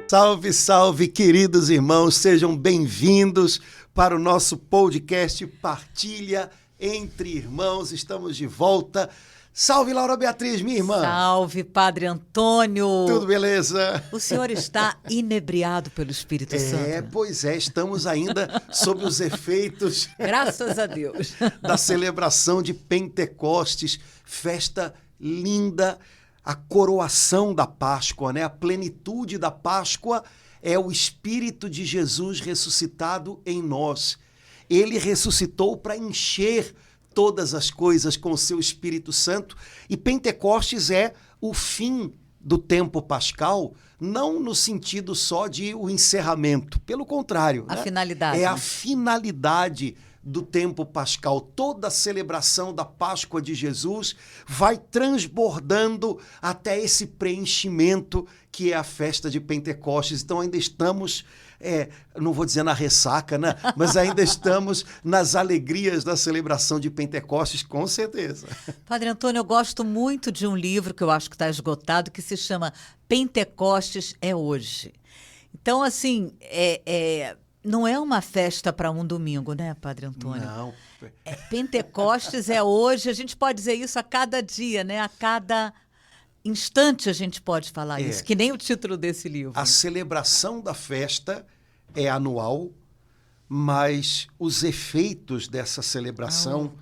Salve, salve, queridos irmãos, sejam bem-vindos para o nosso podcast Partilha Entre Irmãos. Estamos de volta. Salve, Laura Beatriz, minha irmã. Salve, Padre Antônio. Tudo beleza? O senhor está inebriado pelo Espírito Santo. Pois é, estamos ainda sob os efeitos. Graças a Deus. Da celebração de Pentecostes, festa linda, a coroação da Páscoa, né? A plenitude da Páscoa é o Espírito de Jesus ressuscitado em nós. Ele ressuscitou para encher todas as coisas com o seu Espírito Santo, e Pentecostes é o fim do tempo pascal, não no sentido só de o encerramento, pelo contrário. A né? finalidade. É a finalidade do tempo pascal. Toda a celebração da Páscoa de Jesus vai transbordando até esse preenchimento que é a festa de Pentecostes. Então ainda estamos, não vou dizer na ressaca, né? Mas ainda estamos nas alegrias da celebração de Pentecostes, com certeza. Padre Antônio, eu gosto muito de um livro que eu acho que está esgotado, que se chama Pentecostes é Hoje. Então, assim, não é uma festa para um domingo, né, Padre Antônio? Não. Pentecostes é hoje, a gente pode dizer isso a cada dia, né? A cada instante a gente pode falar isso, que nem o título desse livro. A celebração da festa é anual, mas os efeitos dessa celebração,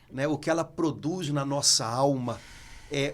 né, o que ela produz na nossa alma,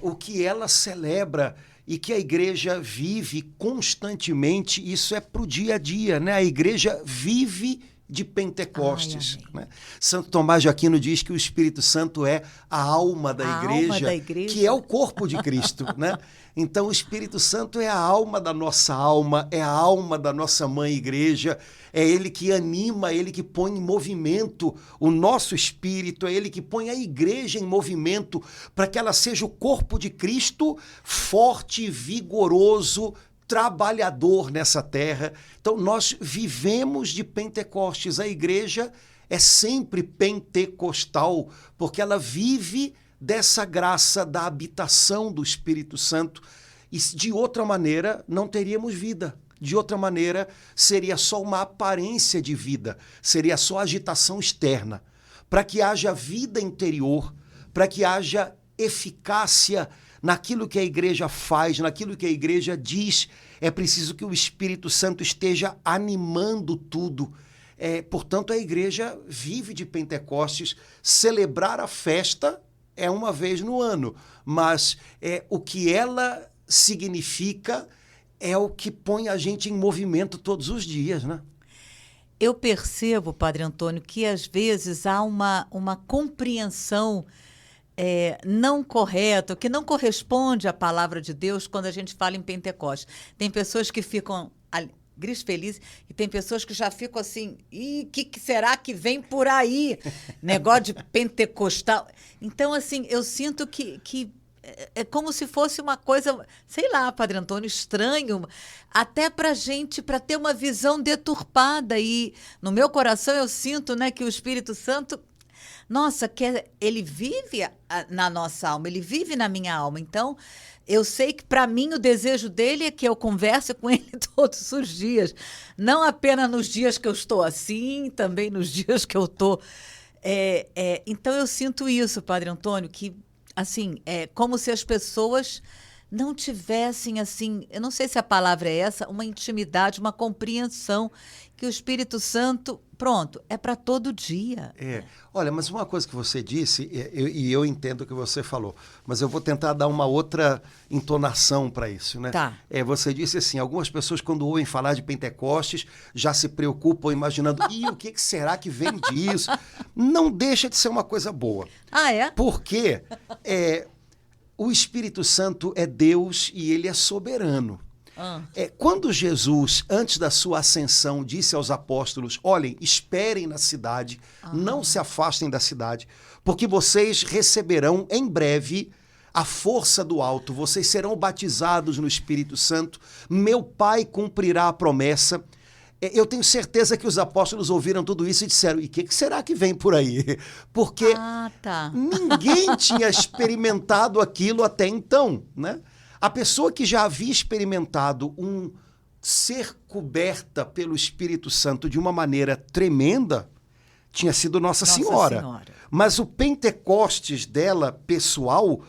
o que ela celebra e que a igreja vive constantemente, isso é para o dia a dia, né? A igreja vive de Pentecostes. Né? Santo Tomás de Aquino diz que o Espírito Santo é a alma da igreja, que é o corpo de Cristo. Né? Então o Espírito Santo é a alma da nossa alma, é a alma da nossa mãe igreja, é ele que anima, é ele que põe em movimento o nosso espírito, é ele que põe a igreja em movimento para que ela seja o corpo de Cristo, forte, vigoroso, trabalhador nessa terra. Então nós vivemos de Pentecostes. A igreja é sempre pentecostal, porque ela vive dessa graça da habitação do Espírito Santo, e de outra maneira não teríamos vida. De outra maneira seria só uma aparência de vida, seria só agitação externa. Para que haja vida interior, para que haja eficácia naquilo que a igreja faz, naquilo que a igreja diz, é preciso que o Espírito Santo esteja animando tudo. Portanto, a igreja vive de Pentecostes. Celebrar a festa é uma vez no ano, mas o que ela significa é o que põe a gente em movimento todos os dias, né? Eu percebo, Padre Antônio, que às vezes há uma compreensão não correto, que não corresponde à palavra de Deus quando a gente fala em Pentecostes. Tem pessoas que ficam gris felizes e tem pessoas que já ficam assim, o que será que vem por aí? Negócio de pentecostal. Então, assim, eu sinto que é como se fosse uma coisa, sei lá, Padre Antônio, estranho, até para gente, para ter uma visão deturpada. E no meu coração eu sinto, né, que o Espírito Santo, nossa, ele vive na nossa alma, ele vive na minha alma. Então, eu sei que, para mim, o desejo dele é que eu converse com ele todos os dias. Não apenas nos dias que eu estou assim, também nos dias que eu estou... Então, eu sinto isso, Padre Antônio, que, assim, é como se as pessoas não tivessem, assim, eu não sei se a palavra é essa, uma intimidade, uma compreensão que o Espírito Santo, pronto, é para todo dia. Olha, mas uma coisa que você disse, e eu entendo o que você falou, mas eu vou tentar dar uma outra entonação para isso, né? Tá. Você disse assim, algumas pessoas quando ouvem falar de Pentecostes já se preocupam imaginando, o que será que vem disso? Não deixa de ser uma coisa boa. Ah, é? Porque o Espírito Santo é Deus e ele é soberano. Quando Jesus, antes da sua ascensão, disse aos apóstolos, olhem, esperem na cidade, não se afastem da cidade, porque vocês receberão em breve a força do alto, vocês serão batizados no Espírito Santo, meu Pai cumprirá a promessa. Eu tenho certeza que os apóstolos ouviram tudo isso e disseram, e o que será que vem por aí? Porque ninguém tinha experimentado aquilo até então, né? A pessoa que já havia experimentado ser coberta pelo Espírito Santo de uma maneira tremenda tinha sido Nossa Senhora. Mas o Pentecostes dela, pessoal,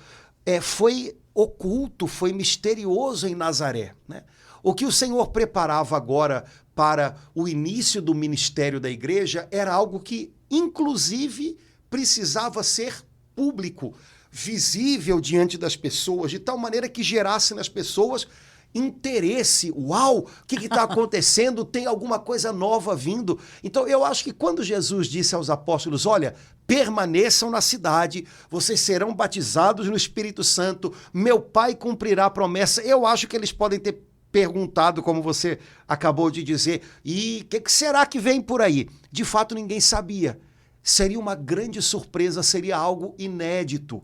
foi oculto, foi misterioso em Nazaré, né? O que o Senhor preparava agora para o início do ministério da igreja era algo que, inclusive, precisava ser público, visível diante das pessoas, de tal maneira que gerasse nas pessoas interesse. Uau, o que está acontecendo? Tem alguma coisa nova vindo? Então, eu acho que quando Jesus disse aos apóstolos, olha, permaneçam na cidade, vocês serão batizados no Espírito Santo, meu Pai cumprirá a promessa, eu acho que eles podem ter perguntado, como você acabou de dizer, e o que será que vem por aí? De fato, ninguém sabia. Seria uma grande surpresa, seria algo inédito.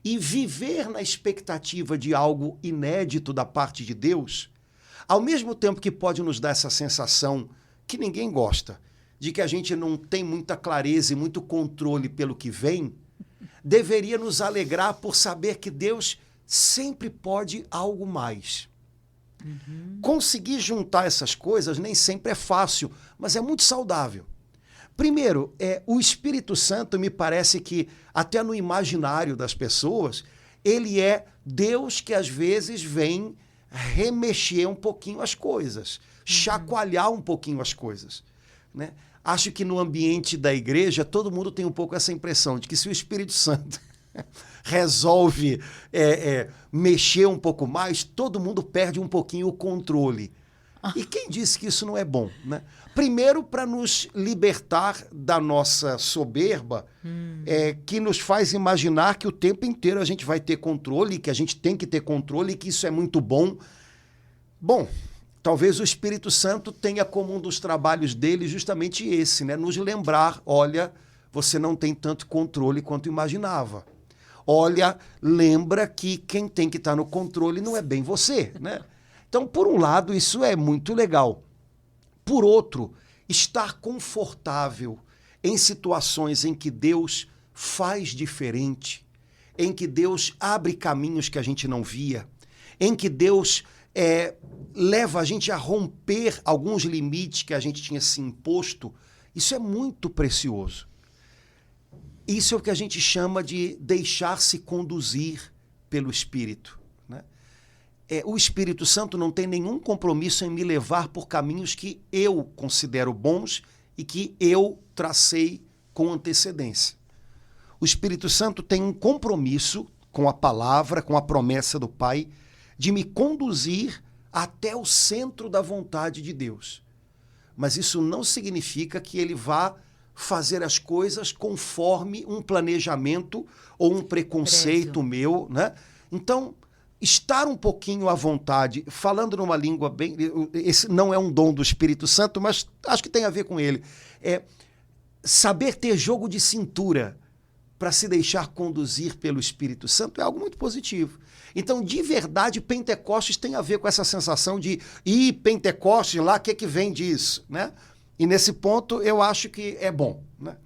E viver na expectativa de algo inédito da parte de Deus, ao mesmo tempo que pode nos dar essa sensação que ninguém gosta, de que a gente não tem muita clareza e muito controle pelo que vem, deveria nos alegrar por saber que Deus sempre pode algo mais. Conseguir juntar essas coisas nem sempre é fácil, mas é muito saudável. Primeiro, o Espírito Santo me parece que, até no imaginário das pessoas, ele é Deus que às vezes vem remexer um pouquinho as coisas, chacoalhar um pouquinho as coisas, né? Acho que no ambiente da igreja todo mundo tem um pouco essa impressão de que se o Espírito Santo resolve mexer um pouco mais, todo mundo perde um pouquinho o controle. E quem disse que isso não é bom, né? Primeiro, para nos libertar da nossa soberba, que nos faz imaginar que o tempo inteiro a gente vai ter controle, que a gente tem que ter controle, e que isso é muito bom. Bom, talvez o Espírito Santo tenha como um dos trabalhos dele justamente esse, né? Nos lembrar, olha, você não tem tanto controle quanto imaginava. Olha, lembra que quem tem que estar no controle não é bem você, né? Então, por um lado, isso é muito legal. Por outro, estar confortável em situações em que Deus faz diferente, em que Deus abre caminhos que a gente não via, em que Deus leva a gente a romper alguns limites que a gente tinha se imposto, isso é muito precioso. Isso é o que a gente chama de deixar-se conduzir pelo Espírito, né? O Espírito Santo não tem nenhum compromisso em me levar por caminhos que eu considero bons e que eu tracei com antecedência. O Espírito Santo tem um compromisso com a palavra, com a promessa do Pai, de me conduzir até o centro da vontade de Deus. Mas isso não significa que ele vá fazer as coisas conforme um planejamento ou um preconceito meu, né? Então, estar um pouquinho à vontade, falando numa língua bem... Esse não é um dom do Espírito Santo, mas acho que tem a ver com ele. Saber ter jogo de cintura para se deixar conduzir pelo Espírito Santo é algo muito positivo. Então, de verdade, Pentecostes tem a ver com essa sensação de Pentecostes lá, o que vem disso, né? E nesse ponto eu acho que é bom, né?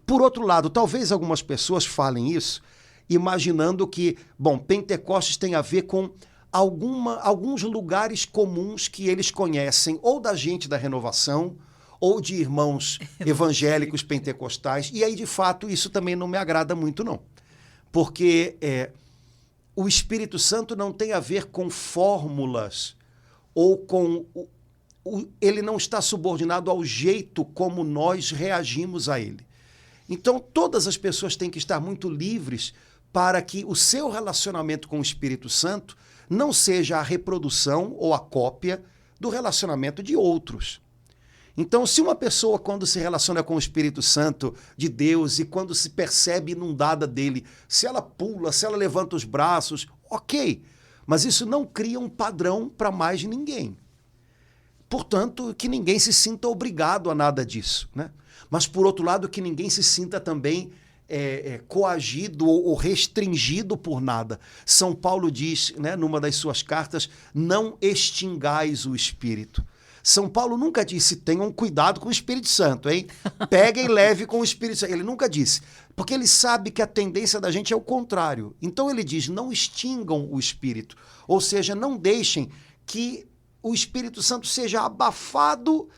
Por outro lado, talvez algumas pessoas falem isso imaginando que, bom, Pentecostes tem a ver com alguns lugares comuns que eles conhecem, ou da gente da renovação, ou de irmãos evangélicos pentecostais, e aí, de fato, isso também não me agrada muito, não. Porque o Espírito Santo não tem a ver com fórmulas, ou com... ele não está subordinado ao jeito como nós reagimos a ele. Então, todas as pessoas têm que estar muito livres para que o seu relacionamento com o Espírito Santo não seja a reprodução ou a cópia do relacionamento de outros. Então, se uma pessoa, quando se relaciona com o Espírito Santo de Deus e quando se percebe inundada dele, se ela pula, se ela levanta os braços, ok, mas isso não cria um padrão para mais ninguém. Portanto, que ninguém se sinta obrigado a nada disso, né? Mas, por outro lado, que ninguém se sinta também coagido ou restringido por nada. São Paulo diz, né, numa das suas cartas, não extingais o Espírito. São Paulo nunca disse, tenham cuidado com o Espírito Santo, hein? Peguem leve com o Espírito Santo. Ele nunca disse, porque ele sabe que a tendência da gente é o contrário. Então ele diz, não extingam o Espírito. Ou seja, não deixem que o Espírito Santo seja abafado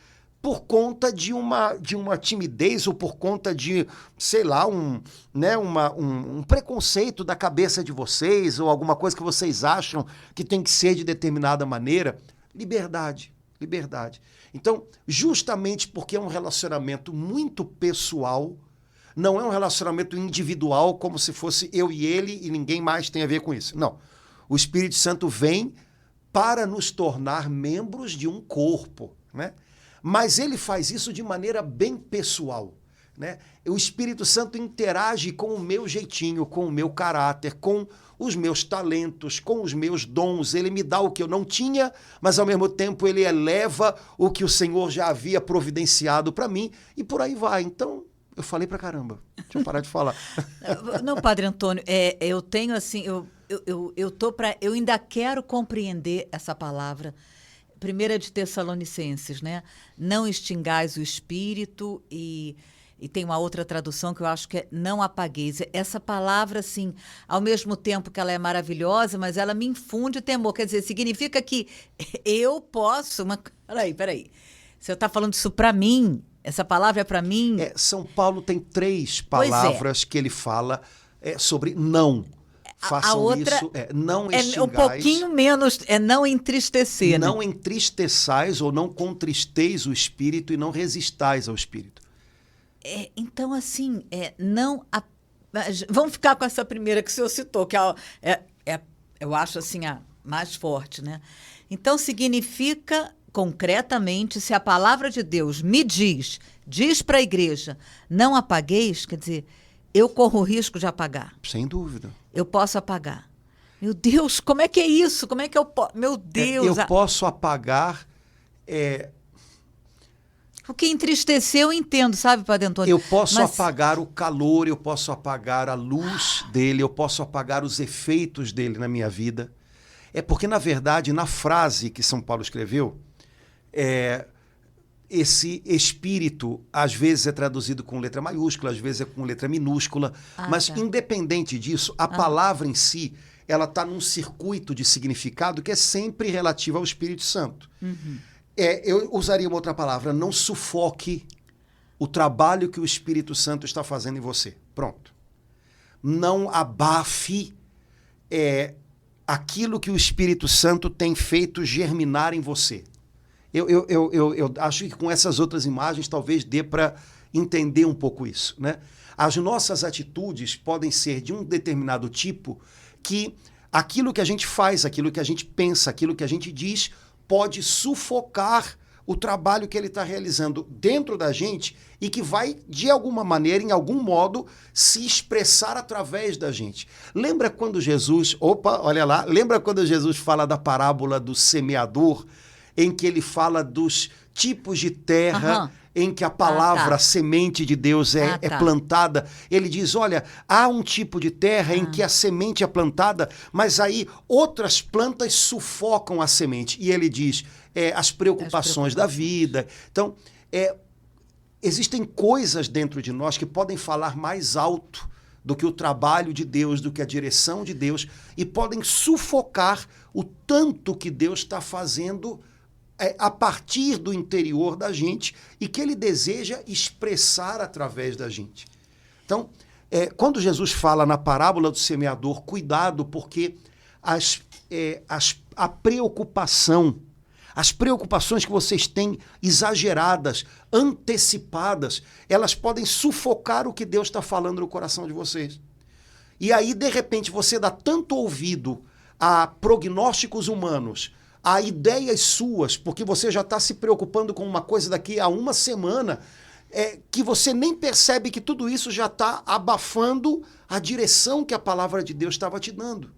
por conta de uma timidez ou por conta de, sei lá, um preconceito da cabeça de vocês ou alguma coisa que vocês acham que tem que ser de determinada maneira. Liberdade, liberdade. Então, justamente porque é um relacionamento muito pessoal, não é um relacionamento individual como se fosse eu e ele e ninguém mais tem a ver com isso. Não. O Espírito Santo vem para nos tornar membros de um corpo, né? Mas ele faz isso de maneira bem pessoal, né? O Espírito Santo interage com o meu jeitinho, com o meu caráter, com os meus talentos, com os meus dons. Ele me dá o que eu não tinha, mas ao mesmo tempo ele eleva o que o Senhor já havia providenciado para mim e por aí vai. Então, eu falei pra caramba. Deixa eu parar de falar. Não, Padre Antônio, eu tenho assim, eu ainda quero compreender essa palavra. Primeira de Tessalonicenses, né? Não extingais o espírito e tem uma outra tradução que eu acho que é não apagueis. Essa palavra, assim, ao mesmo tempo que ela é maravilhosa, mas ela me infunde temor. Quer dizer, significa que eu posso... Peraí. Você está falando isso para mim? Essa palavra é para mim? São Paulo tem 3 palavras que ele fala sobre não. Façam a outra isso, não extingais. Um pouquinho menos, não entristecer. Não né? entristeçais ou não contristeis o espírito e não resistais ao espírito. Então, assim, vamos ficar com essa primeira que o senhor citou, que eu acho assim a mais forte, né? Então, significa, concretamente, se a palavra de Deus me diz para a igreja, não apagueis, quer dizer, eu corro o risco de apagar. Sem dúvida. Eu posso apagar. Meu Deus, como é que é isso? Como é que eu posso... Meu Deus! Eu posso apagar... O que entristeceu, eu entendo, sabe, Padre Antônio? Eu posso apagar o calor, eu posso apagar a luz dele, eu posso apagar os efeitos dele na minha vida. Porque, na verdade, na frase que São Paulo escreveu, esse espírito, às vezes é traduzido com letra maiúscula, às vezes é com letra minúscula, mas independente disso, a palavra em si, ela está num circuito de significado que é sempre relativo ao Espírito Santo. Uhum. Eu usaria uma outra palavra, não sufoque o trabalho que o Espírito Santo está fazendo em você. Pronto. Não abafe aquilo que o Espírito Santo tem feito germinar em você. Eu acho que com essas outras imagens talvez dê para entender um pouco isso, né? As nossas atitudes podem ser de um determinado tipo que aquilo que a gente faz, aquilo que a gente pensa, aquilo que a gente diz pode sufocar o trabalho que ele está realizando dentro da gente e que vai, de alguma maneira, em algum modo, se expressar através da gente. Lembra quando Jesus... Lembra quando Jesus fala da parábola do semeador, em que ele fala dos tipos de terra em que a palavra, a semente de Deus é plantada. Ele diz, olha, há um tipo de terra em que a semente é plantada, mas aí outras plantas sufocam a semente. E ele diz, as preocupações da vida. Então, existem coisas dentro de nós que podem falar mais alto do que o trabalho de Deus, do que a direção de Deus, e podem sufocar o tanto que Deus está fazendo a partir do interior da gente e que ele deseja expressar através da gente. Então, quando Jesus fala na parábola do semeador, cuidado, porque a preocupação, as preocupações que vocês têm exageradas, antecipadas, elas podem sufocar o que Deus está falando no coração de vocês. E aí, de repente, você dá tanto ouvido a prognósticos humanos, a ideias suas, porque você já está se preocupando com uma coisa daqui a uma semana, que você nem percebe que tudo isso já está abafando a direção que a palavra de Deus estava te dando.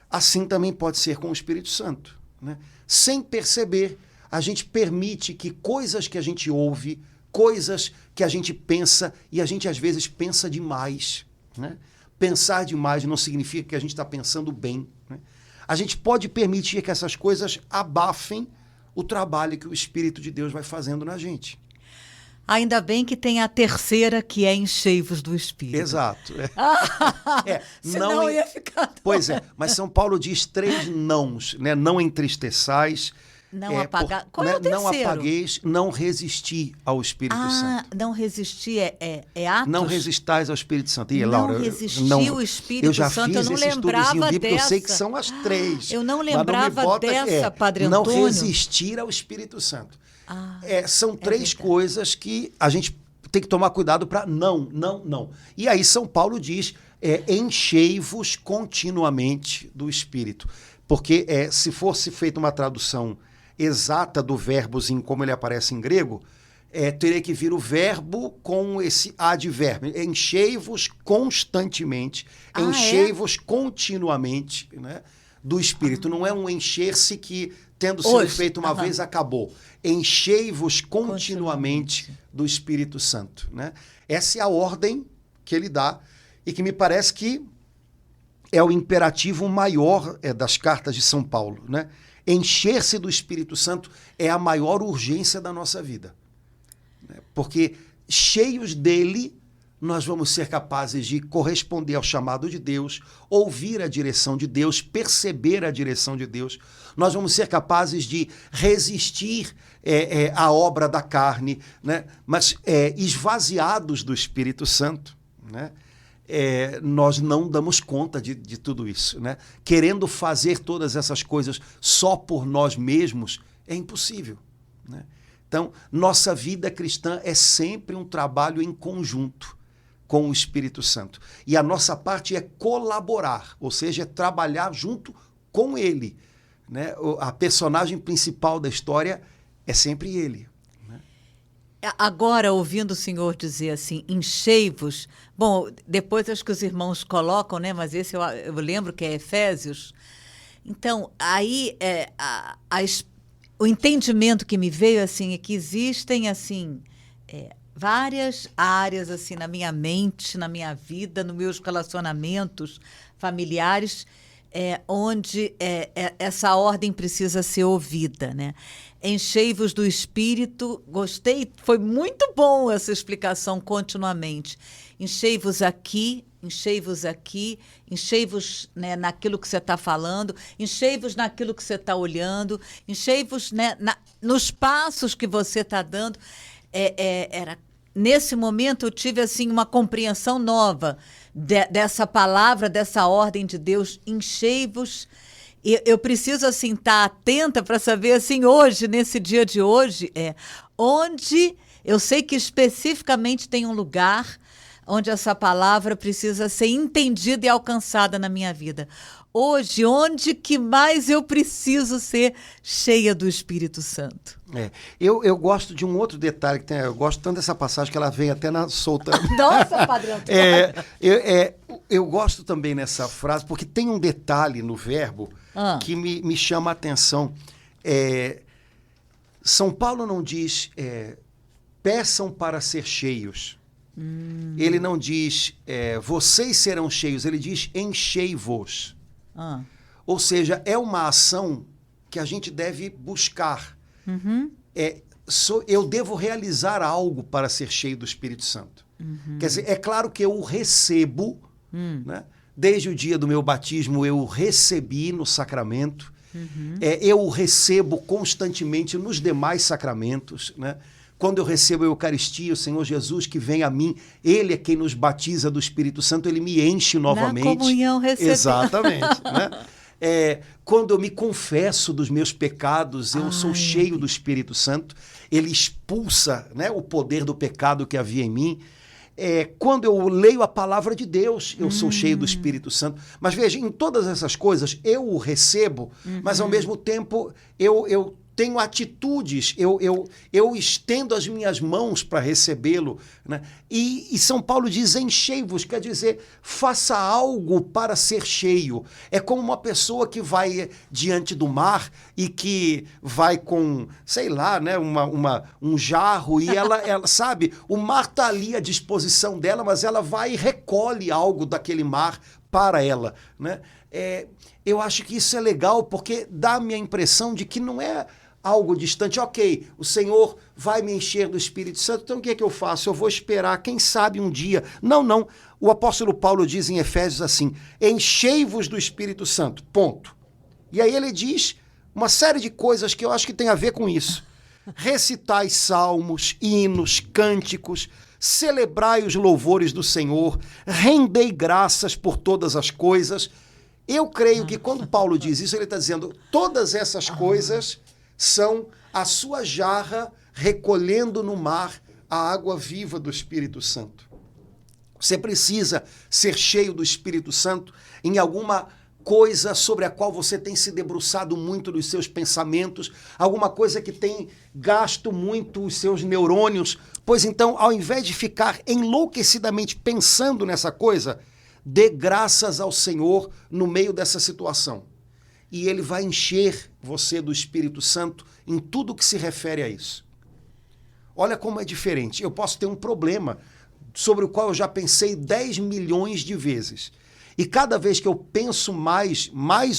Assim também pode ser com o Espírito Santo, né? Sem perceber, a gente permite que coisas que a gente ouve, coisas que a gente pensa, e a gente às vezes pensa demais, né? Pensar demais não significa que a gente está pensando bem, né? A gente pode permitir que essas coisas abafem o trabalho que o Espírito de Deus vai fazendo na gente. Ainda bem que tem a terceira, que é enchei-vos do Espírito. Exato. Senão ia ficar... Pois é, mas São Paulo diz 3 nãos, né? Não entristeçais, Não apagar. Qual é o terceiro? Não apagueis, não resistir ao Espírito Santo. Não resistir é Atos? Não resistais ao Espírito Santo. E, não Laura, resistir ao Espírito Santo, eu não lembrava dessa. Eu sei que são as 3. Eu não lembrava dessa, Padre Antônio. Não resistir ao Espírito Santo. São 3 coisas que a gente tem que tomar cuidado para não. E aí São Paulo diz, enchei-vos continuamente do Espírito. Porque se fosse feita uma tradução exata do verbozinho como ele aparece em grego, teria que vir o verbo com esse advérbio. Enchei-vos constantemente, enchei-vos continuamente, né, do Espírito. Não é um encher-se que, tendo sido feito uma vez, acabou. Enchei-vos continuamente do Espírito Santo. Né? Essa é a ordem que ele dá e que me parece que é o imperativo maior das cartas de São Paulo. Né? Encher-se do Espírito Santo é a maior urgência da nossa vida. Né? Porque cheios dele, nós vamos ser capazes de corresponder ao chamado de Deus, ouvir a direção de Deus, perceber a direção de Deus. Nós vamos ser capazes de resistir à obra da carne, né? Mas esvaziados do Espírito Santo, né? Nós não damos conta de tudo isso. Né? Querendo fazer todas essas coisas só por nós mesmos, é impossível. Né? Então, nossa vida cristã é sempre um trabalho em conjunto com o Espírito Santo. E a nossa parte é colaborar, ou seja, é trabalhar junto com ele. Né? A personagem principal da história é sempre ele. Né? Agora, ouvindo o senhor dizer assim, enchei-vos, bom, depois acho que os irmãos colocam, né? Mas esse eu lembro que é Efésios. Então, aí o entendimento que me veio assim, é que existem assim, várias áreas assim, na minha mente, na minha vida, nos meus relacionamentos familiares, onde essa ordem precisa ser ouvida, né? Enchei-vos do Espírito, gostei, foi muito bom essa explicação continuamente. Enchei-vos aqui, enchei-vos, né, naquilo que você está falando, enchei-vos naquilo que você está olhando, enchei-vos, né, nos passos que você está dando. Nesse momento eu tive assim, uma compreensão nova dessa palavra, dessa ordem de Deus, enchei-vos. Eu preciso assim estar atenta para saber assim hoje, nesse dia de hoje, onde eu sei que especificamente tem um lugar onde essa palavra precisa ser entendida e alcançada na minha vida. Hoje, onde que mais eu preciso ser cheia do Espírito Santo? Eu gosto de um outro detalhe, eu gosto tanto dessa passagem que ela vem até na solta. Nossa, Padre Antônio! Eu gosto também nessa frase, porque tem um detalhe no verbo que me chama a atenção. São Paulo não diz peçam para ser cheios. Ele não diz vocês serão cheios, ele diz enchei-vos. Ou seja, é uma ação que a gente deve buscar. Eu devo realizar algo para ser cheio do Espírito Santo. Quer dizer, é claro que eu o recebo, né? Desde o dia do meu batismo eu o recebi no sacramento, eu o recebo constantemente nos demais sacramentos, né? Quando eu recebo a Eucaristia, o Senhor Jesus que vem a mim, Ele é quem nos batiza do Espírito Santo, Ele me enche novamente. Na comunhão recebida. Exatamente. Né? Quando eu me confesso dos meus pecados, eu sou cheio do Espírito Santo, Ele expulsa, né, o poder do pecado que havia em mim. Quando eu leio a palavra de Deus, eu sou cheio do Espírito Santo. Mas veja, em todas essas coisas, eu o recebo, mas ao mesmo tempo eu tenho atitudes, eu estendo as minhas mãos para recebê-lo. Né? E São Paulo diz, enchei-vos, quer dizer, faça algo para ser cheio. É como uma pessoa que vai diante do mar e que vai com, sei lá, né, um jarro e ela sabe, o mar está ali à disposição dela, mas ela vai e recolhe algo daquele mar para ela. Né? Eu acho que isso é legal porque dá-me a impressão de que não é algo distante. Ok, o Senhor vai me encher do Espírito Santo, então o que é que eu faço? Eu vou esperar, quem sabe um dia. Não. O apóstolo Paulo diz em Efésios assim, enchei-vos do Espírito Santo, ponto. E aí ele diz uma série de coisas que eu acho que tem a ver com isso. Recitai salmos, hinos, cânticos, celebrai os louvores do Senhor, rendei graças por todas as coisas. Eu creio que quando Paulo diz isso, ele está dizendo todas essas coisas são a sua jarra recolhendo no mar a água viva do Espírito Santo. Você precisa ser cheio do Espírito Santo em alguma coisa sobre a qual você tem se debruçado muito nos seus pensamentos, alguma coisa que tem gasto muito os seus neurônios, pois então, ao invés de ficar enlouquecidamente pensando nessa coisa, dê graças ao Senhor no meio dessa situação. E Ele vai encher você do Espírito Santo em tudo que se refere a isso. Olha como é diferente. Eu posso ter um problema sobre o qual eu já pensei 10 milhões de vezes. E cada vez que eu penso mais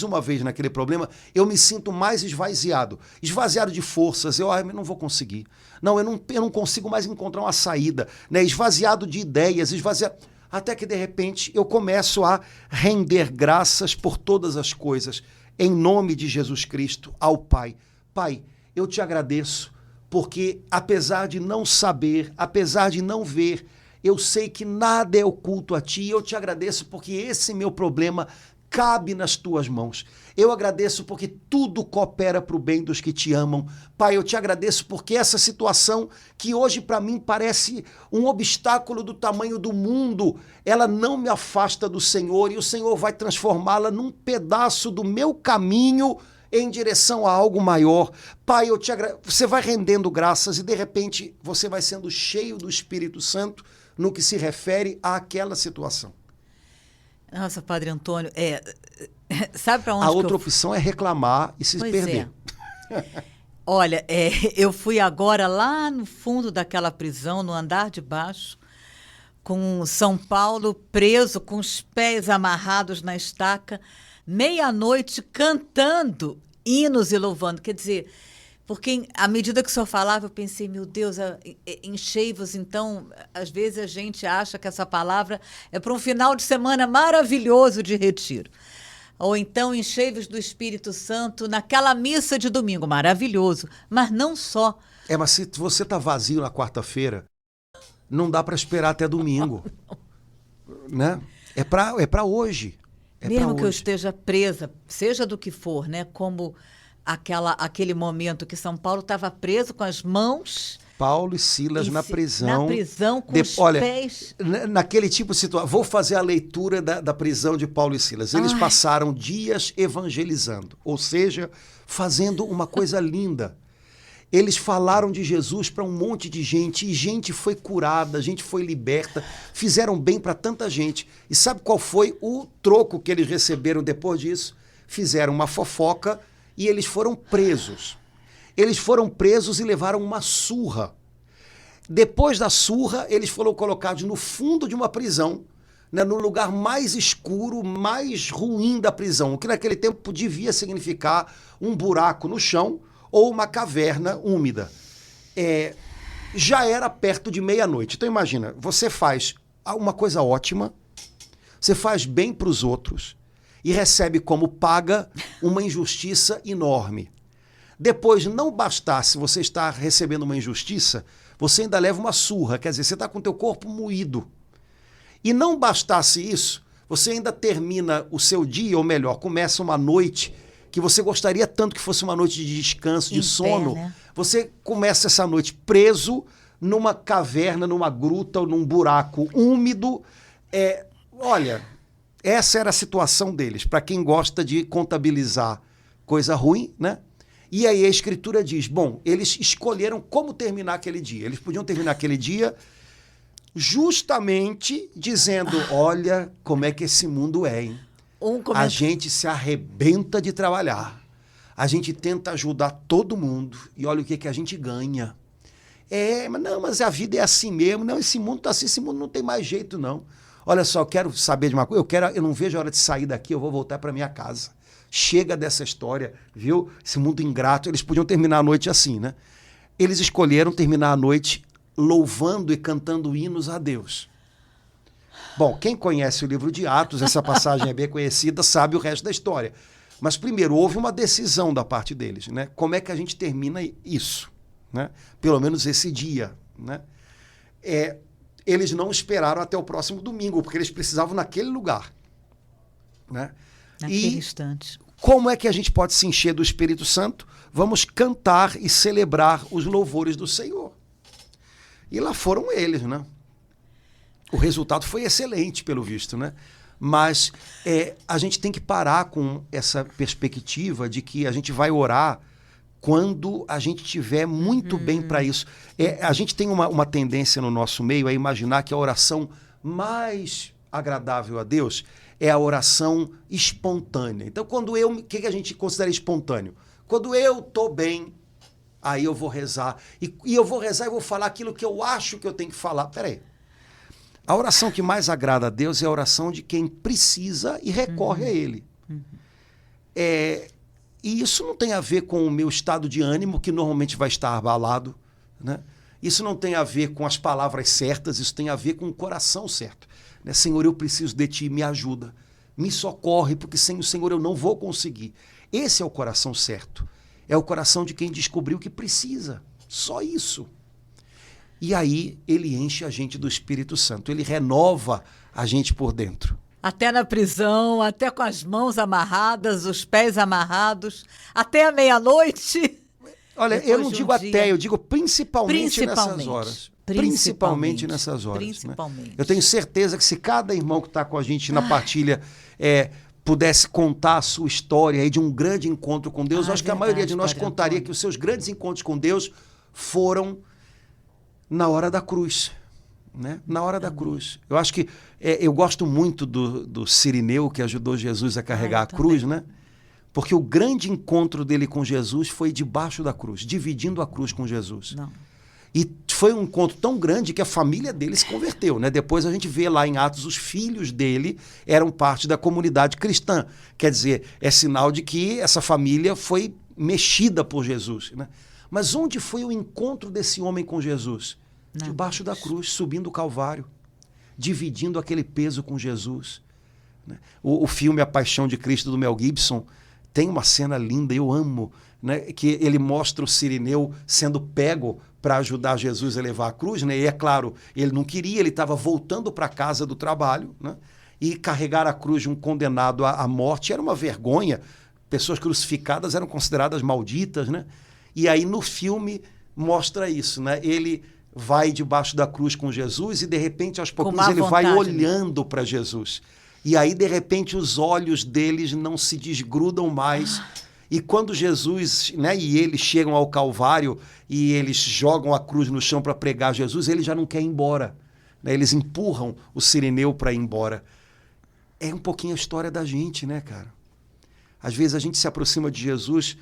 uma vez naquele problema, eu me sinto mais esvaziado. Esvaziado de forças. Eu não vou conseguir. Não, eu não consigo mais encontrar uma saída. Né? Esvaziado de ideias, esvaziado... Até que, de repente, eu começo a render graças por todas as coisas, em nome de Jesus Cristo, ao Pai. Pai, eu te agradeço, porque apesar de não saber, apesar de não ver, eu sei que nada é oculto a ti, e eu te agradeço porque esse meu problema cabe nas tuas mãos. Eu agradeço porque tudo coopera para o bem dos que te amam. Pai, eu te agradeço porque essa situação que hoje para mim parece um obstáculo do tamanho do mundo, ela não me afasta do Senhor e o Senhor vai transformá-la num pedaço do meu caminho em direção a algo maior. Pai, eu te agradeço. Você vai rendendo graças e de repente você vai sendo cheio do Espírito Santo no que se refere àquela situação. Nossa, Padre Antônio, sabe para onde a outra opção é reclamar e se perder. Olha, eu fui agora lá no fundo daquela prisão, no andar de baixo, com São Paulo preso, com os pés amarrados na estaca, meia-noite cantando hinos e louvando. Quer dizer, porque à medida que o senhor falava, eu pensei, meu Deus, enchei-vos. Então, às vezes a gente acha que essa palavra é para um final de semana maravilhoso de retiro. Ou então, enchei-vos do Espírito Santo naquela missa de domingo, maravilhoso. Mas não só. Mas se você está vazio na quarta-feira, não dá para esperar até domingo. Né? É para hoje. Mesmo que eu esteja presa, seja do que for, né? Como aquele momento que São Paulo estava preso com as mãos... Paulo e Silas na prisão. Na prisão, com os pés... Naquele tipo de situação... Vou fazer a leitura da prisão de Paulo e Silas. Eles passaram dias evangelizando, ou seja, fazendo uma coisa linda. Eles falaram de Jesus para um monte de gente, e gente foi curada, gente foi liberta, fizeram bem para tanta gente. E sabe qual foi o troco que eles receberam depois disso? Fizeram uma fofoca e eles foram presos. Eles foram presos e levaram uma surra. Depois da surra, eles foram colocados no fundo de uma prisão, né, no lugar mais escuro, mais ruim da prisão, o que naquele tempo devia significar um buraco no chão ou uma caverna úmida. Já era perto de meia-noite. Então imagina, você faz uma coisa ótima, você faz bem para os outros e recebe como paga uma injustiça enorme. Depois, não bastasse você estar recebendo uma injustiça, você ainda leva uma surra, quer dizer, você está com o teu corpo moído. E não bastasse isso, você ainda termina o seu dia, ou melhor, começa uma noite que você gostaria tanto que fosse uma noite de descanso, de sono. Né? Você começa essa noite preso numa caverna, numa gruta ou num buraco úmido. Olha, essa era a situação deles, para quem gosta de contabilizar coisa ruim, né? E aí a Escritura diz, bom, eles escolheram como terminar aquele dia. Eles podiam terminar aquele dia justamente dizendo, olha como é que esse mundo é, hein? A gente se arrebenta de trabalhar. A gente tenta ajudar todo mundo e olha o que a gente ganha. Mas a vida é assim mesmo. Não, esse mundo tá assim, esse mundo não tem mais jeito, não. Olha só, eu quero saber de uma coisa, eu não vejo a hora de sair daqui, eu vou voltar para minha casa. Chega dessa história, viu? Esse mundo ingrato. Eles podiam terminar a noite assim, né? Eles escolheram terminar a noite louvando e cantando hinos a Deus. Bom, quem conhece o livro de Atos, essa passagem é bem conhecida, sabe o resto da história. Mas, primeiro, houve uma decisão da parte deles, né? Como é que a gente termina isso, né? Pelo menos esse dia, né? Eles não esperaram até o próximo domingo, porque eles precisavam naquele lugar, né? Naquele instante. Como é que a gente pode se encher do Espírito Santo? Vamos cantar e celebrar os louvores do Senhor. E lá foram eles, né? O resultado foi excelente, pelo visto, né? Mas a gente tem que parar com essa perspectiva de que a gente vai orar quando a gente estiver muito bem para isso. A gente tem uma tendência no nosso meio a imaginar que a oração mais agradável a Deus é a oração espontânea. Então, o que a gente considera espontâneo? Quando eu estou bem, aí eu vou rezar. E eu vou rezar e vou falar aquilo que eu acho que eu tenho que falar. Peraí. A oração que mais agrada a Deus é a oração de quem precisa e recorre a Ele. E isso não tem a ver com o meu estado de ânimo, que normalmente vai estar abalado, né? Isso não tem a ver com as palavras certas, isso tem a ver com o coração certo. Né? Senhor, eu preciso de Ti, me ajuda, me socorre, porque sem o Senhor eu não vou conseguir. Esse é o coração certo. É o coração de quem descobriu que precisa. Só isso. E aí ele enche a gente do Espírito Santo. Ele renova a gente por dentro. Até na prisão, até com as mãos amarradas, os pés amarrados, até a meia-noite. Olha, eu não digo até, eu digo principalmente nessas horas. Principalmente nessas horas. Principalmente. Né? Eu tenho certeza que se cada irmão que está com a gente na partilha pudesse contar a sua história aí de um grande encontro com Deus, eu acho que a maioria de nós contaria que os seus grandes encontros com Deus foram na hora da cruz. Né? Na hora da cruz. Eu acho que eu gosto muito do Cirineu, que ajudou Jesus a carregar a cruz, né? Porque o grande encontro dele com Jesus foi debaixo da cruz, dividindo a cruz com Jesus. Não. E foi um encontro tão grande que a família dele se converteu, né? Depois a gente vê lá em Atos, os filhos dele eram parte da comunidade cristã. Quer dizer, é sinal de que essa família foi mexida por Jesus, né? Mas onde foi o encontro desse homem com Jesus? Debaixo da cruz, subindo o Calvário, dividindo aquele peso com Jesus. Né? O filme A Paixão de Cristo, do Mel Gibson, tem uma cena linda, eu amo, né? Que ele mostra o Cirineu sendo pego para ajudar Jesus a levar a cruz, né? E é claro, ele não queria, ele estava voltando para casa do trabalho, né? E carregar a cruz de um condenado à morte era uma vergonha. Pessoas crucificadas eram consideradas malditas, né? E aí no filme mostra isso, né? Ele vai debaixo da cruz com Jesus e de repente aos pouquinhos ele vai olhando para Jesus. E aí de repente os olhos deles não se desgrudam mais. E quando Jesus, né, e eles chegam ao Calvário e eles jogam a cruz no chão para pregar Jesus, ele já não quer ir embora. Né? Eles empurram o Cirineu para ir embora. É um pouquinho a história da gente, né, cara? Às vezes a gente se aproxima de Jesus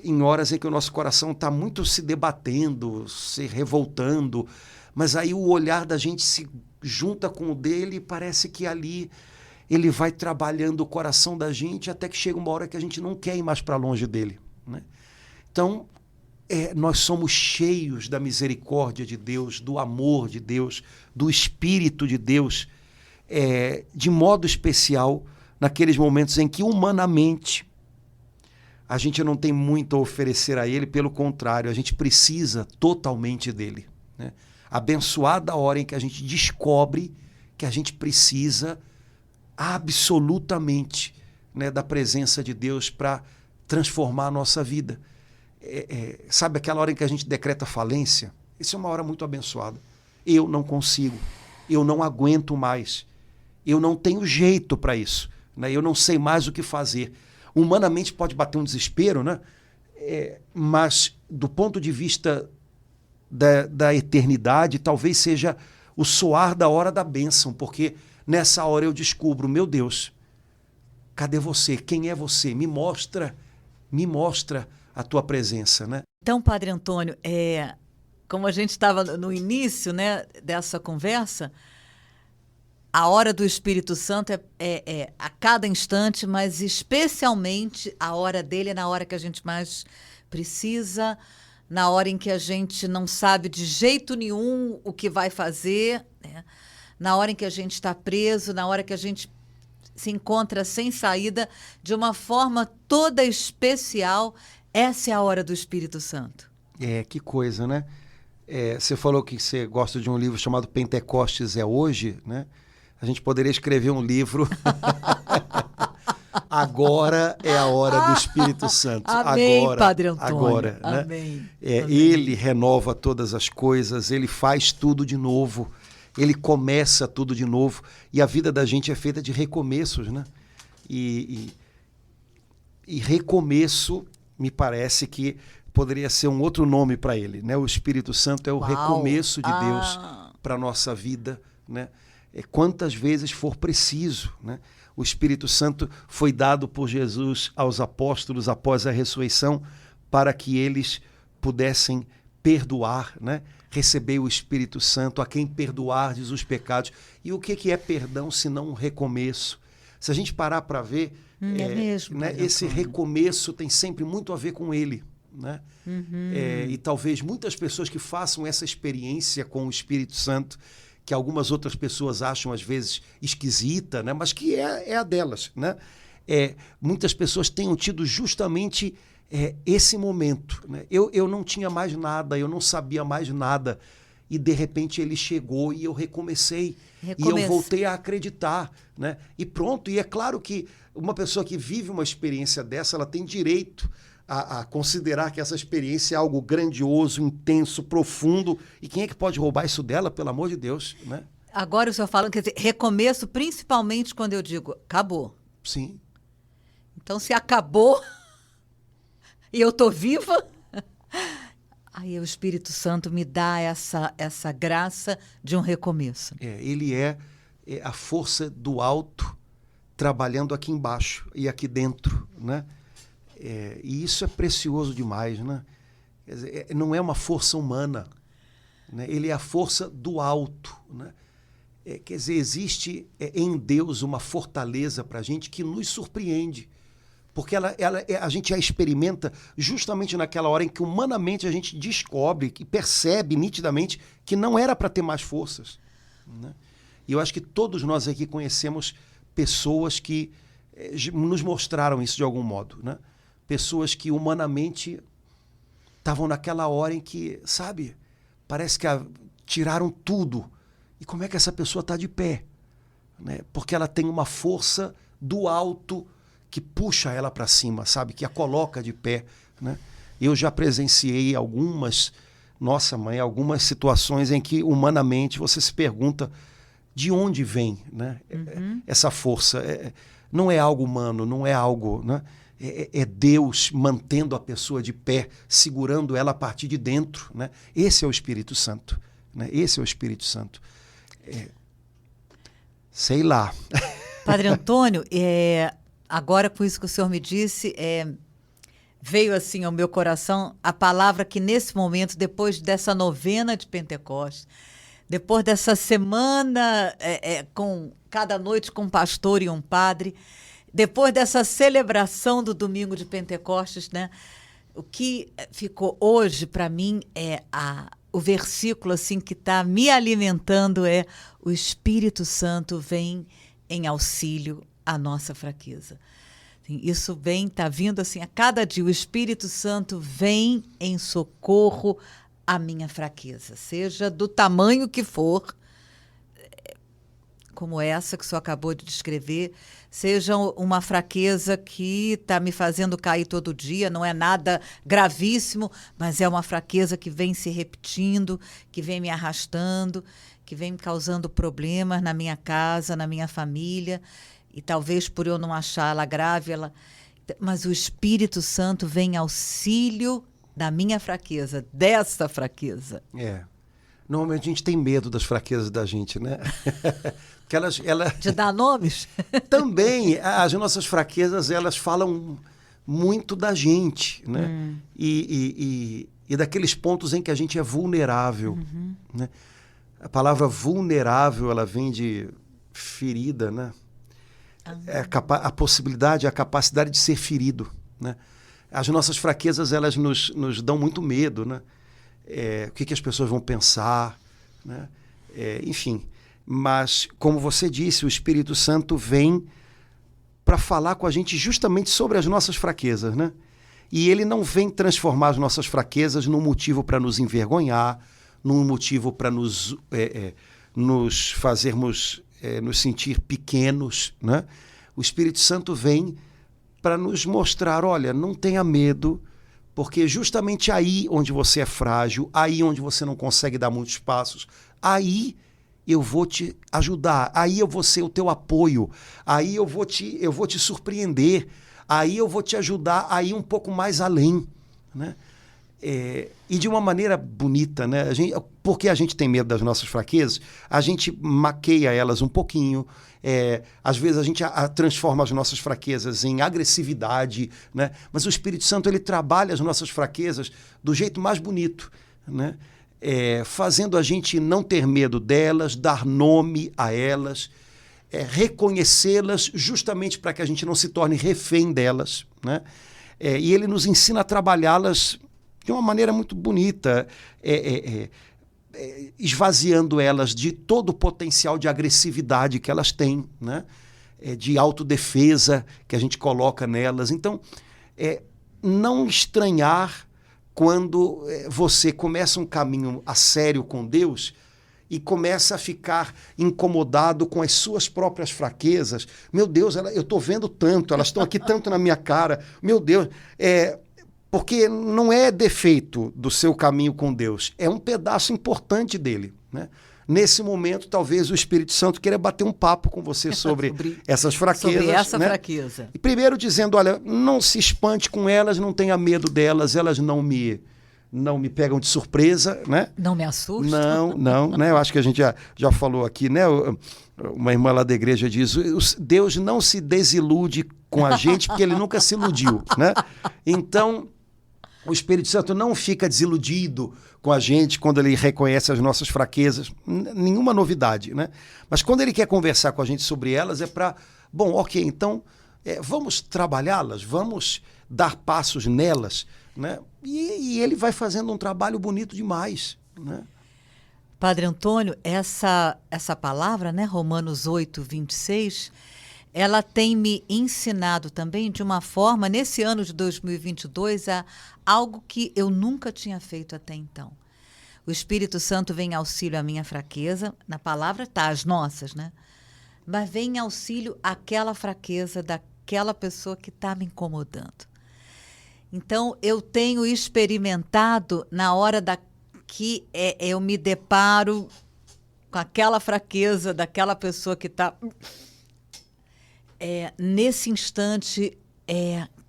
em horas em que o nosso coração está muito se debatendo, se revoltando, mas aí o olhar da gente se junta com o dele e parece que ali ele vai trabalhando o coração da gente até que chega uma hora que a gente não quer ir mais para longe dele. Né? Então, nós somos cheios da misericórdia de Deus, do amor de Deus, do Espírito de Deus, de modo especial naqueles momentos em que humanamente a gente não tem muito a oferecer a ele, pelo contrário, a gente precisa totalmente dele. Né? Abençoada a hora em que a gente descobre que a gente precisa absolutamente, né, da presença de Deus para transformar a nossa vida. Sabe aquela hora em que a gente decreta falência? Isso é uma hora muito abençoada. Eu não consigo, eu não aguento mais, eu não tenho jeito para isso, né? Eu não sei mais o que fazer. Humanamente pode bater um desespero, né? Mas do ponto de vista da eternidade, talvez seja o soar da hora da bênção, porque nessa hora eu descubro, meu Deus, cadê você? Quem é você? Me mostra a tua presença, né? Então, Padre Antônio, como a gente estava no início, né, dessa conversa, a hora do Espírito Santo é a cada instante, mas especialmente a hora dele é na hora que a gente mais precisa, na hora em que a gente não sabe de jeito nenhum o que vai fazer, né? Na hora em que a gente está preso, na hora que a gente se encontra sem saída de uma forma toda especial. Essa é a hora do Espírito Santo. Que coisa, né? Você falou que você gosta de um livro chamado Pentecostes é Hoje, né? A gente poderia escrever um livro... Agora é a hora do Espírito Santo. Amém, agora, Padre Antônio. Agora, Amém. Né? Amém. Ele renova todas as coisas, ele faz tudo de novo, ele começa tudo de novo. E a vida da gente é feita de recomeços, né? E recomeço, me parece que poderia ser um outro nome para ele, né? O Espírito Santo é o recomeço de Deus para a nossa vida, né? Quantas vezes for preciso, né? O Espírito Santo foi dado por Jesus aos apóstolos após a ressurreição para que eles pudessem perdoar, né? Receber o Espírito Santo, a quem perdoardes os pecados. E o que é perdão se não um recomeço? Se a gente parar para ver, mesmo, né, esse recomeço tem sempre muito a ver com ele, né? E talvez muitas pessoas que façam essa experiência com o Espírito Santo, que algumas outras pessoas acham às vezes esquisita, né? Mas que é a delas, né? Muitas pessoas tenham tido justamente esse momento, né? Eu não tinha mais nada, eu não sabia mais nada, e de repente ele chegou e eu recomecei. E eu voltei a acreditar, né? E pronto, e é claro que uma pessoa que vive uma experiência dessa, ela tem direito a considerar que essa experiência é algo grandioso, intenso, profundo. E quem é que pode roubar isso dela, pelo amor de Deus, né? Agora o senhor fala, quer dizer, recomeço principalmente quando eu digo acabou. Sim. Então, se acabou e eu estou viva, aí o Espírito Santo me dá essa graça de um recomeço. Ele é a força do alto trabalhando aqui embaixo e aqui dentro, né? E isso é precioso demais, né? Quer dizer, não é uma força humana, né? Ele é a força do alto, né? Quer dizer, existe em Deus uma fortaleza para a gente que nos surpreende, porque a gente a experimenta justamente naquela hora em que humanamente a gente descobre e percebe nitidamente que não era para ter mais forças, né? E eu acho que todos nós aqui conhecemos pessoas que nos mostraram isso de algum modo, né? Pessoas que humanamente estavam naquela hora em que, sabe, parece que tiraram tudo. E como é que essa pessoa está de pé? Né? Porque ela tem uma força do alto que puxa ela para cima, sabe? Que a coloca de pé, né? Eu já presenciei algumas situações em que humanamente você se pergunta de onde vem, né? Essa força. Não é algo humano, não é algo... né? É Deus mantendo a pessoa de pé, segurando ela a partir de dentro, né? Esse é o Espírito Santo, né? Esse é o Espírito Santo. Sei lá. Padre Antônio, agora com isso que o senhor me disse, veio assim ao meu coração a palavra que nesse momento, depois dessa novena de Pentecostes, depois dessa semana com cada noite com um pastor e um padre, depois dessa celebração do domingo de Pentecostes, né? O que ficou hoje para mim o versículo assim que está me alimentando o Espírito Santo vem em auxílio à nossa fraqueza. Isso está vindo assim a cada dia. O Espírito Santo vem em socorro à minha fraqueza, seja do tamanho que for, como essa que o senhor acabou de descrever, seja uma fraqueza que está me fazendo cair todo dia, não é nada gravíssimo, mas é uma fraqueza que vem se repetindo, que vem me arrastando, que vem me causando problemas na minha casa, na minha família, e talvez por eu não achar ela grave, mas o Espírito Santo vem em auxílio da minha fraqueza, dessa fraqueza. Normalmente a gente tem medo das fraquezas da gente, né? Porque de dar nomes? Também, as nossas fraquezas, elas falam muito da gente, né? E daqueles pontos em que a gente é vulnerável, né? A palavra vulnerável, ela vem de ferida, né? A possibilidade, a capacidade de ser ferido, né? As nossas fraquezas, elas nos dão muito medo, né? O que as pessoas vão pensar, né? Enfim, mas como você disse, o Espírito Santo vem para falar com a gente justamente sobre as nossas fraquezas, né? E ele não vem transformar as nossas fraquezas num motivo para nos envergonhar, num motivo para nos fazermos nos sentir pequenos, né? O Espírito Santo vem para nos mostrar, olha, não tenha medo, porque justamente aí onde você é frágil, aí onde você não consegue dar muitos passos, aí eu vou te ajudar, aí eu vou ser o teu apoio, aí eu vou te surpreender, aí eu vou te ajudar a ir um pouco mais além, né? E de uma maneira bonita, né? Porque a gente tem medo das nossas fraquezas, a gente maqueia elas um pouquinho, às vezes a gente transforma as nossas fraquezas em agressividade, né? Mas o Espírito Santo ele trabalha as nossas fraquezas do jeito mais bonito, né? Fazendo a gente não ter medo delas, dar nome a elas, reconhecê-las justamente para que a gente não se torne refém delas, né? E ele nos ensina a trabalhá-las de uma maneira muito bonita, esvaziando elas de todo o potencial de agressividade que elas têm, né? De autodefesa que a gente coloca nelas. Então, não estranhar quando você começa um caminho a sério com Deus e começa a ficar incomodado com as suas próprias fraquezas. Meu Deus, eu estou vendo tanto, elas estão aqui tanto na minha cara. Meu Deus, porque não é defeito do seu caminho com Deus, é um pedaço importante dele, né? Nesse momento, talvez o Espírito Santo queira bater um papo com você sobre essas fraquezas. Sobre essa, né? Fraqueza. E primeiro dizendo, olha, não se espante com elas, não tenha medo delas, elas não me pegam de surpresa, né? Não me assustam. Não, né? Eu acho que a gente já falou aqui, né? Uma irmã lá da igreja diz, Deus não se desilude com a gente porque ele nunca se iludiu, né? Então, o Espírito Santo não fica desiludido com a gente quando ele reconhece as nossas fraquezas, nenhuma novidade, né? Mas quando ele quer conversar com a gente sobre elas é para, bom, ok, então vamos trabalhá-las, vamos dar passos nelas, né? E ele vai fazendo um trabalho bonito demais, né? Padre Antônio, essa palavra, né, Romanos 8, 26, ela tem me ensinado também de uma forma, nesse ano de 2022, a algo que eu nunca tinha feito até então. O Espírito Santo vem em auxílio à minha fraqueza, na palavra está, as nossas, né? Mas vem em auxílio àquela fraqueza daquela pessoa que está me incomodando. Então, eu tenho experimentado na hora que eu me deparo com aquela fraqueza daquela pessoa que está... nesse instante,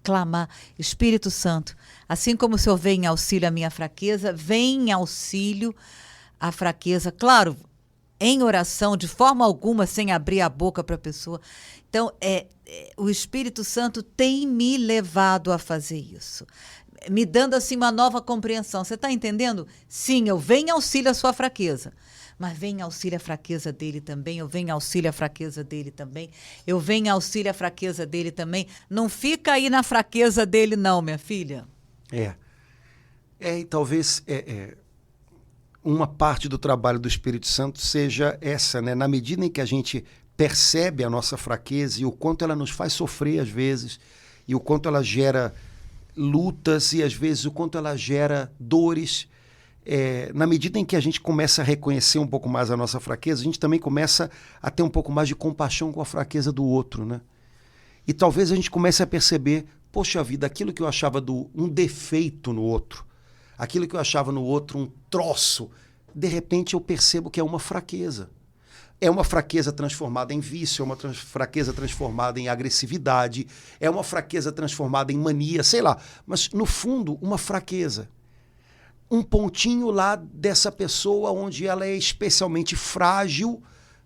clamar, Espírito Santo, assim como o Senhor vem em auxílio à minha fraqueza, vem em auxílio à fraqueza, claro, em oração, de forma alguma, sem abrir a boca para a pessoa. Então, o Espírito Santo tem me levado a fazer isso, me dando assim uma nova compreensão. Você está entendendo? Sim, eu venho em auxílio à sua fraqueza, mas vem em auxílio à fraqueza dele também, eu venho em auxílio à fraqueza dele também, eu venho em auxílio à fraqueza dele também. Não fica aí na fraqueza dele não, minha filha. E talvez uma parte do trabalho do Espírito Santo seja essa, né? Na medida em que a gente percebe a nossa fraqueza e o quanto ela nos faz sofrer às vezes, e o quanto ela gera lutas e às vezes o quanto ela gera dores, na medida em que a gente começa a reconhecer um pouco mais a nossa fraqueza, a gente também começa a ter um pouco mais de compaixão com a fraqueza do outro, né? E talvez a gente comece a perceber, poxa vida, aquilo que eu achava um defeito no outro, aquilo que eu achava no outro um troço, de repente eu percebo que é uma fraqueza. É uma fraqueza transformada em vício, é uma fraqueza transformada em agressividade, é uma fraqueza transformada em mania, sei lá. Mas, no fundo, uma fraqueza. Um pontinho lá dessa pessoa onde ela é especialmente frágil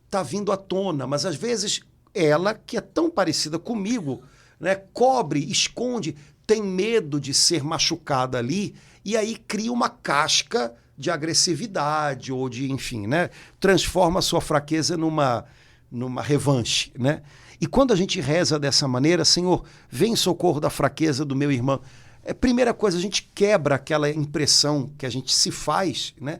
está vindo à tona. Mas, às vezes, ela, que é tão parecida comigo, né, cobre, esconde, tem medo de ser machucada ali e aí cria uma casca de agressividade ou de, enfim, né, transforma a sua fraqueza numa revanche, né? E quando a gente reza dessa maneira, Senhor, vem em socorro da fraqueza do meu irmão, primeira coisa, a gente quebra aquela impressão que a gente se faz, né,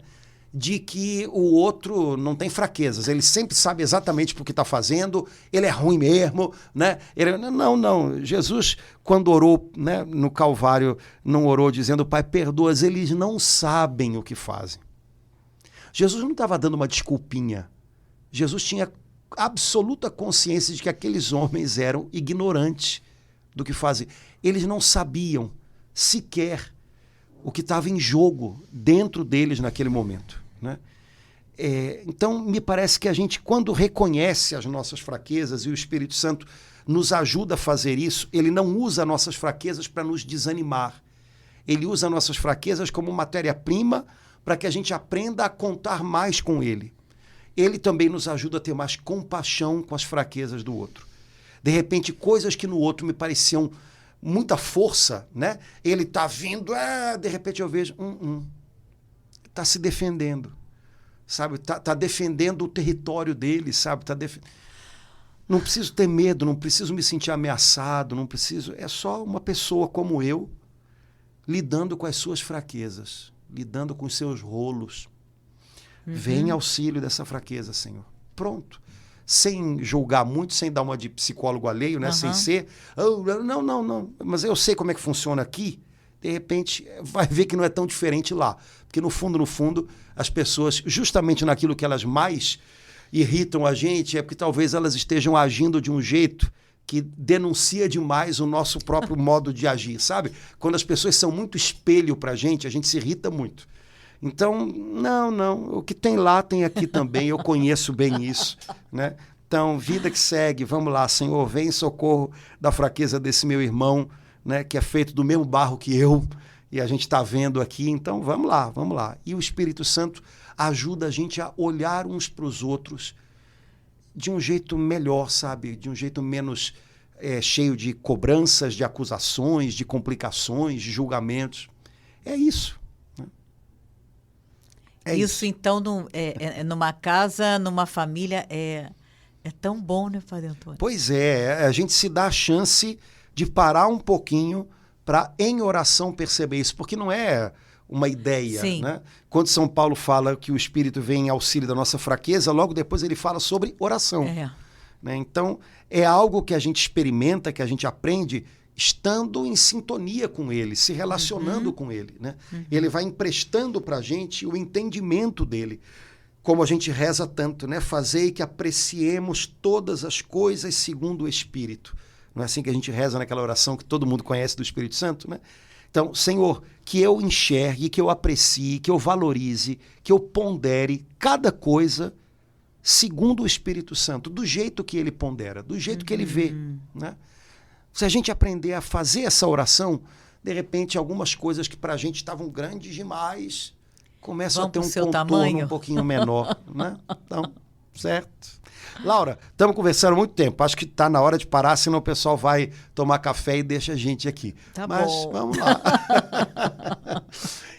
de que o outro não tem fraquezas. Ele sempre sabe exatamente o que está fazendo, ele é ruim mesmo, né? Não. Jesus, quando orou, né, no Calvário, não orou dizendo, Pai, perdoa-os, eles não sabem o que fazem. Jesus não estava dando uma desculpinha. Jesus tinha absoluta consciência de que aqueles homens eram ignorantes do que fazem. Eles não sabiam sequer o que estava em jogo dentro deles naquele momento, né? Então, me parece que a gente, quando reconhece as nossas fraquezas e o Espírito Santo nos ajuda a fazer isso, ele não usa nossas fraquezas para nos desanimar. Ele usa nossas fraquezas como matéria-prima para que a gente aprenda a contar mais com ele. Ele também nos ajuda a ter mais compaixão com as fraquezas do outro. De repente, coisas que no outro me pareciam muita força, né? Ele está vindo, de repente eu vejo, está se defendendo, sabe? Tá defendendo o território dele, sabe? Não preciso ter medo, não preciso me sentir ameaçado, não preciso. É só uma pessoa como eu lidando com as suas fraquezas, lidando com os seus rolos. Vem em auxílio dessa fraqueza, Senhor. Pronto. Sem julgar muito, sem dar uma de psicólogo alheio, né? Sem ser, não, mas eu sei como é que funciona aqui, de repente vai ver que não é tão diferente lá. Porque no fundo, as pessoas, justamente naquilo que elas mais irritam a gente, é porque talvez elas estejam agindo de um jeito que denuncia demais o nosso próprio modo de agir, sabe? Quando as pessoas são muito espelho pra gente, a gente se irrita muito. Então, não, o que tem lá tem aqui também, eu conheço bem isso, né? Então, vida que segue, vamos lá, Senhor, vem em socorro da fraqueza desse meu irmão, né, que é feito do mesmo barro que eu, e a gente está vendo aqui, então vamos lá. E o Espírito Santo ajuda a gente a olhar uns para os outros de um jeito melhor, sabe? De um jeito menos cheio de cobranças, de acusações, de complicações, de julgamentos. É isso. Isso, então, numa casa, numa família, é tão bom, né, Padre Antônio? Pois é, a gente se dá a chance de parar um pouquinho para, em oração, perceber isso, porque não é uma ideia, né? Quando São Paulo fala que o Espírito vem em auxílio da nossa fraqueza, logo depois ele fala sobre oração. Né? Então, é algo que a gente experimenta, que a gente aprende estando em sintonia com ele, se relacionando com ele, né? Ele vai emprestando para a gente o entendimento dele, como a gente reza tanto, né? Fazei que apreciemos todas as coisas segundo o Espírito. Não é assim que a gente reza naquela oração que todo mundo conhece do Espírito Santo, né? Então, Senhor, que eu enxergue, que eu aprecie, que eu valorize, que eu pondere cada coisa segundo o Espírito Santo, do jeito que ele pondera, do jeito que ele vê, né? Se a gente aprender a fazer essa oração, de repente algumas coisas que para a gente estavam grandes demais começam a ter um contorno um pouquinho menor, né? Então, certo. Laura, estamos conversando há muito tempo. Acho que está na hora de parar, senão o pessoal vai tomar café e deixa a gente aqui. Mas bom. Vamos lá.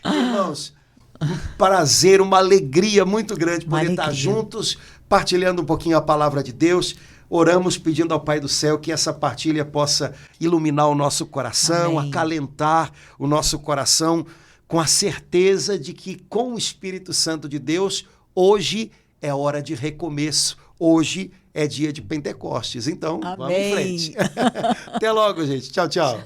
Irmãos, um prazer, uma alegria muito grande poder estar juntos, partilhando um pouquinho a palavra de Deus. Oramos pedindo ao Pai do Céu que essa partilha possa iluminar o nosso coração, acalentar o nosso coração com a certeza de que com o Espírito Santo de Deus, hoje é hora de recomeço, hoje é dia de Pentecostes. Então, vamos em frente. Até logo, gente. Tchau, tchau.